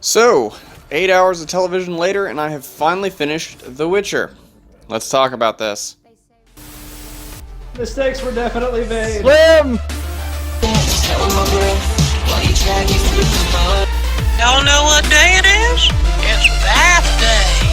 So, 8 hours of television later, and I have finally finished The Witcher. Let's talk about this. Mistakes were definitely made. Slim! Y'all know what day it is? It's bath day.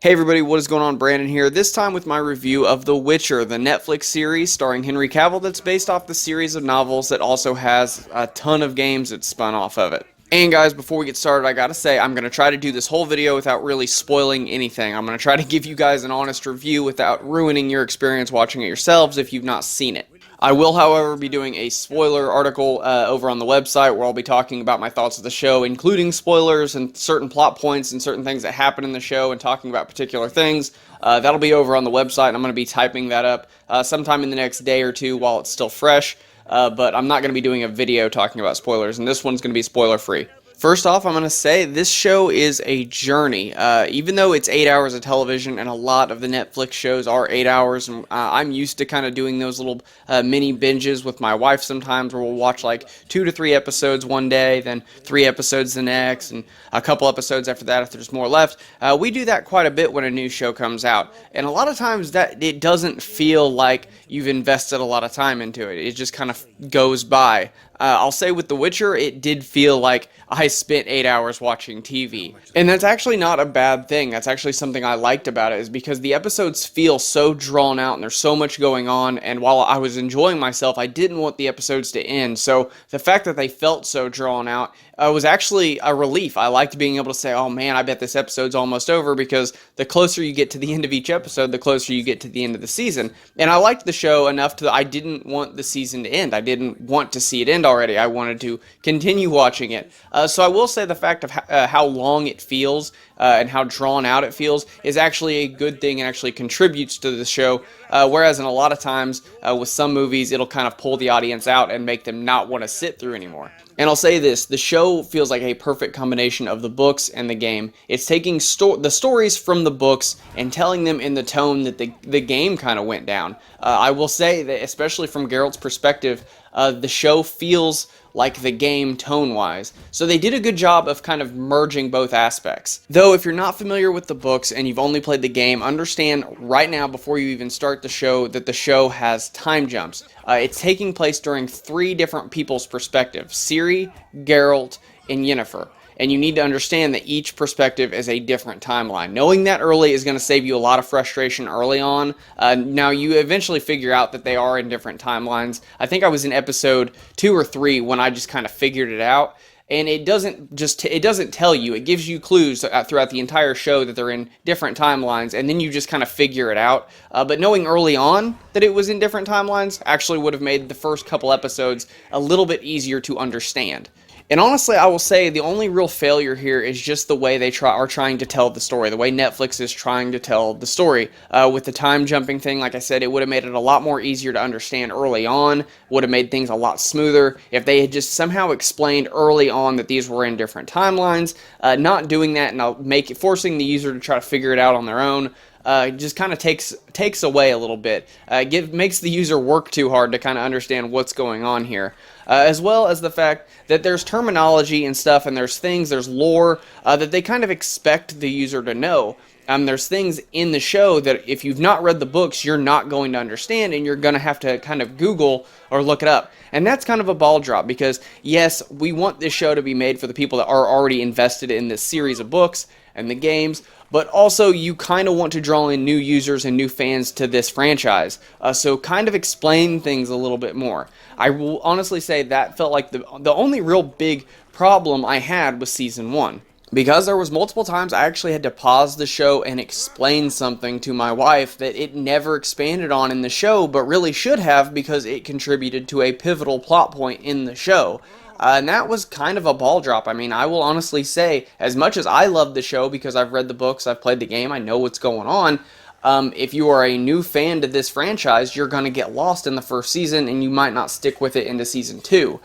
Hey everybody, what is going on? Brandon here, this time with my review of The Witcher, the Netflix series starring Henry Cavill that's based off the series of novels that also has a ton of games that spun off of it. And guys, before we get started, I gotta say, I'm gonna try to do this whole video without really spoiling anything. I'm gonna try to give you guys an honest review without ruining your experience watching it yourselves if you've not seen it. I will, however, be doing a spoiler article over on the website where I'll be talking about my thoughts of the show, including spoilers and certain plot points and certain things that happen in the show and talking about particular things. That'll be over on the website, and I'm going to be typing that up sometime in the next day or two while it's still fresh, but I'm not going to be doing a video talking about spoilers, and this one's going to be spoiler-free. First off, I'm going to say this show is a journey. Even though it's 8 hours of television, and a lot of the Netflix shows are 8 hours, and I'm used to kind of doing those little mini binges with my wife sometimes, where we'll watch like 2 to 3 episodes one day, then 3 episodes the next, and a couple episodes after that if there's more left. We do that quite a bit when a new show comes out, and a lot of times that it doesn't feel like you've invested a lot of time into it. It just kind of goes by. I'll say with The Witcher, it did feel like I spent 8 hours watching TV. And that's actually not a bad thing. That's actually something I liked about it, is because the episodes feel so drawn out and there's so much going on, and while I was enjoying myself, I didn't want the episodes to end. So the fact that they felt so drawn out was actually a relief. I liked being able to say, oh man, I bet this episode's almost over, because the closer you get to the end of each episode, the closer you get to the end of the season. And I liked the show enough that I didn't want the season to end. I didn't want to see it end already. I wanted to continue watching it. So I will say the fact of how long it feels and how drawn out it feels is actually a good thing and actually contributes to the show, whereas in a lot of times with some movies it'll kind of pull the audience out and make them not want to sit through anymore. And I'll say this, the show feels like a perfect combination of the books and the game. It's taking the stories from the books and telling them in the tone that the game kind of went down. I will say that, especially from Geralt's perspective, the show feels like the game tone-wise. So they did a good job of kind of merging both aspects. Though if you're not familiar with the books and you've only played the game, understand right now before you even start the show that the show has time jumps. It's taking place during 3 different people's perspectives: Ciri, Geralt, and Yennefer. And you need to understand that each perspective is a different timeline. Knowing that early is going to save you a lot of frustration early on. Now, you eventually figure out that they are in different timelines. I think I was in episode 2 or 3 when I just kind of figured it out. And it doesn't tell you. It gives you clues throughout the entire show that they're in different timelines, and then you just kind of figure it out. But knowing early on that it was in different timelines actually would have made the first couple episodes a little bit easier to understand. And honestly, I will say the only real failure here is just the way they are trying to tell the story, the way Netflix is trying to tell the story. With the time jumping thing, like I said, it would have made it a lot more easier to understand early on, would have made things a lot smoother if they had just somehow explained early on that these were in different timelines. Not doing that and forcing the user to try to figure it out on their own. Just kind of takes away a little bit. Makes the user work too hard to kind of understand what's going on here. As well as the fact that there's terminology and stuff, and there's lore that they kind of expect the user to know. There's things in the show that if you've not read the books, you're not going to understand, and you're going to have to kind of Google or look it up. And that's kind of a ball drop, because yes, we want this show to be made for the people that are already invested in this series of books and the games, but also you kind of want to draw in new users and new fans to this franchise. So kind of explain things a little bit more. I will honestly say that felt like the only real big problem I had with Season 1. Because there was multiple times I actually had to pause the show and explain something to my wife that it never expanded on in the show, but really should have, because it contributed to a pivotal plot point in the show. And that was kind of a ball drop. I mean, I will honestly say, as much as I love the show because I've read the books, I've played the game, I know what's going on, if you are a new fan to this franchise, you're going to get lost in the first season and you might not stick with it into season 2.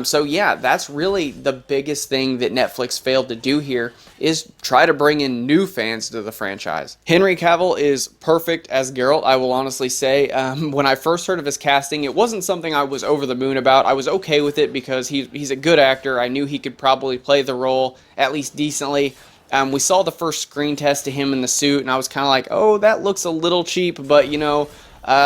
So yeah, that's really the biggest thing that Netflix failed to do here, is try to bring in new fans to the franchise. Henry Cavill is perfect as Geralt, I will honestly say. When I first heard of his casting, it wasn't something I was over the moon about. I was okay with it because he's a good actor. I knew he could probably play the role at least decently. We saw the first screen test to him in the suit, and I was kind of like, oh, that looks a little cheap, but you know,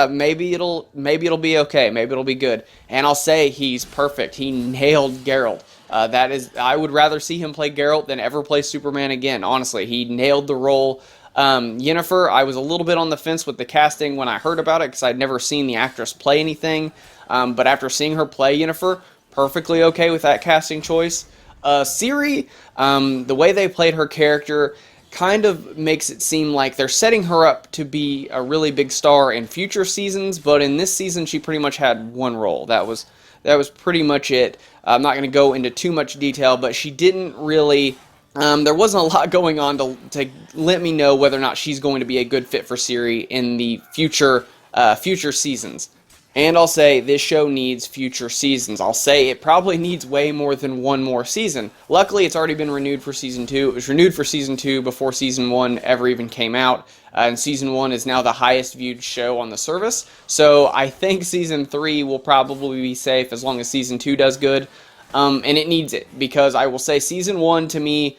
maybe it'll be okay, maybe it'll be good. And I'll say he's perfect. He nailed Geralt. I would rather see him play Geralt than ever play Superman again. Honestly, he nailed the role. Yennefer, I was a little bit on the fence with the casting when I heard about it because I'd never seen the actress play anything. But after seeing her play Yennefer, perfectly okay with that casting choice. Ciri, the way they played her character kind of makes it seem like they're setting her up to be a really big star in future seasons, but in this season she pretty much had one role. That was pretty much it. I'm not going to go into too much detail, but she didn't really... there wasn't a lot going on to let me know whether or not she's going to be a good fit for Ciri in the future seasons. And I'll say this show needs future seasons. I'll say it probably needs way more than one more season. Luckily, it's already been renewed for season 2. It was renewed for season 2 before season 1 ever even came out. And season 1 is now the highest viewed show on the service. So I think season 3 will probably be safe as long as season 2 does good. And it needs it, because I will say season 1 to me,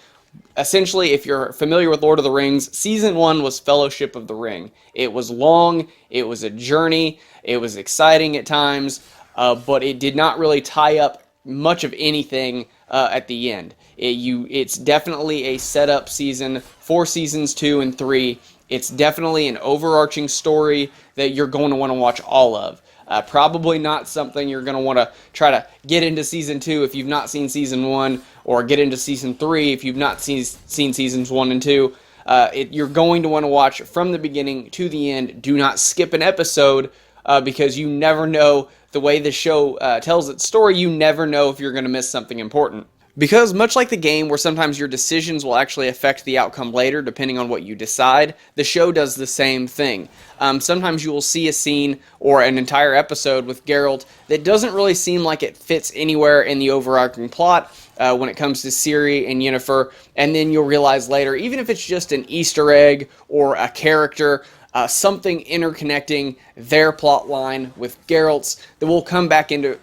essentially, if you're familiar with Lord of the Rings, season 1 was Fellowship of the Ring. It was long, it was a journey, it was exciting at times, but it did not really tie up much of anything at the end. It's definitely a setup season for seasons 2 and 3. It's definitely an overarching story that you're going to want to watch all of. Probably not something you're going to want to try to get into season 2 if you've not seen season 1, or get into season 3 if you've not seen seasons 1 and 2. You're going to want to watch from the beginning to the end. Do not skip an episode, because you never know the way the show tells its story. You never know if you're going to miss something important. Because much like the game, where sometimes your decisions will actually affect the outcome later depending on what you decide, the show does the same thing. Sometimes you will see a scene or an entire episode with Geralt that doesn't really seem like it fits anywhere in the overarching plot when it comes to Ciri and Yennefer, and then you'll realize later, even if it's just an Easter egg or a character, something interconnecting their plot line with Geralt's, that will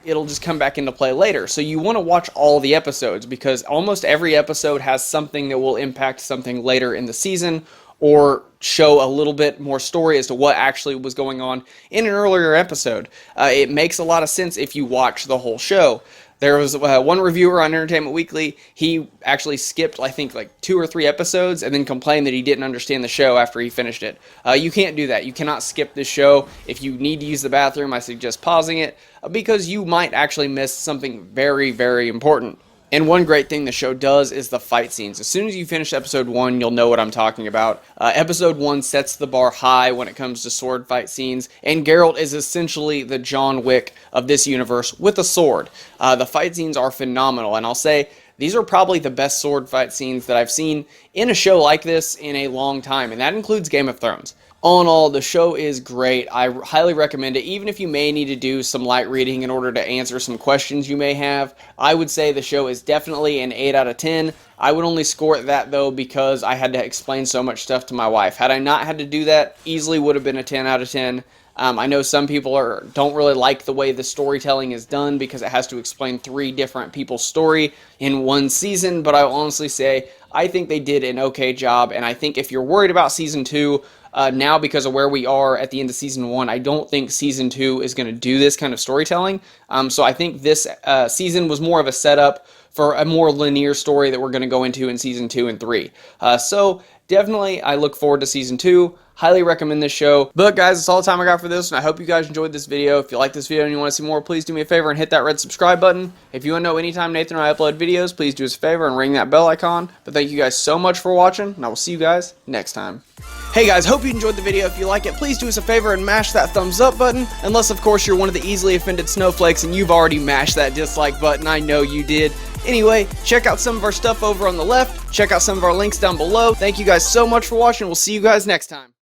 it'll just come back into play later. So you want to watch all the episodes, because almost every episode has something that will impact something later in the season, or show a little bit more story as to what actually was going on in an earlier episode. It makes a lot of sense if you watch the whole show. There was one reviewer on Entertainment Weekly. He actually skipped, I think, like 2 or 3 episodes and then complained that he didn't understand the show after he finished it. You can't do that. You cannot skip this show. If you need to use the bathroom, I suggest pausing it, because you might actually miss something very, very important. And one great thing the show does is the fight scenes. As soon as you finish episode 1, you'll know what I'm talking about. Episode 1 sets the bar high when it comes to sword fight scenes, and Geralt is essentially the John Wick of this universe with a sword. The fight scenes are phenomenal, and I'll say these are probably the best sword fight scenes that I've seen in a show like this in a long time, and that includes Game of Thrones. All in all, the show is great. I highly recommend it, even if you may need to do some light reading in order to answer some questions you may have. I would say the show is definitely an 8 out of 10. I would only score it that, though, because I had to explain so much stuff to my wife. Had I not had to do that, easily would have been a 10 out of 10. I know some people don't really like the way the storytelling is done, because it has to explain 3 different people's story in one season, but I will honestly say I think they did an okay job, and I think if you're worried about season 2, now, because of where we are at the end of season 1, I don't think season 2 is going to do this kind of storytelling. So I think this season was more of a setup for a more linear story that we're going to go into in season 2 and 3. So definitely, I look forward to season 2. Highly recommend this show. But guys, that's all the time I got for this, and I hope you guys enjoyed this video. If you like this video and you want to see more, please do me a favor and hit that red subscribe button. If you want to know anytime Nathan or I upload videos, please do us a favor and ring that bell icon. But thank you guys so much for watching, and I will see you guys next time. Hey guys, hope you enjoyed the video. If you like it, please do us a favor and mash that thumbs up button. Unless, of course, you're one of the easily offended snowflakes and you've already mashed that dislike button. I know you did. Anyway, check out some of our stuff over on the left. Check out some of our links down below. Thank you guys so much for watching. We'll see you guys next time.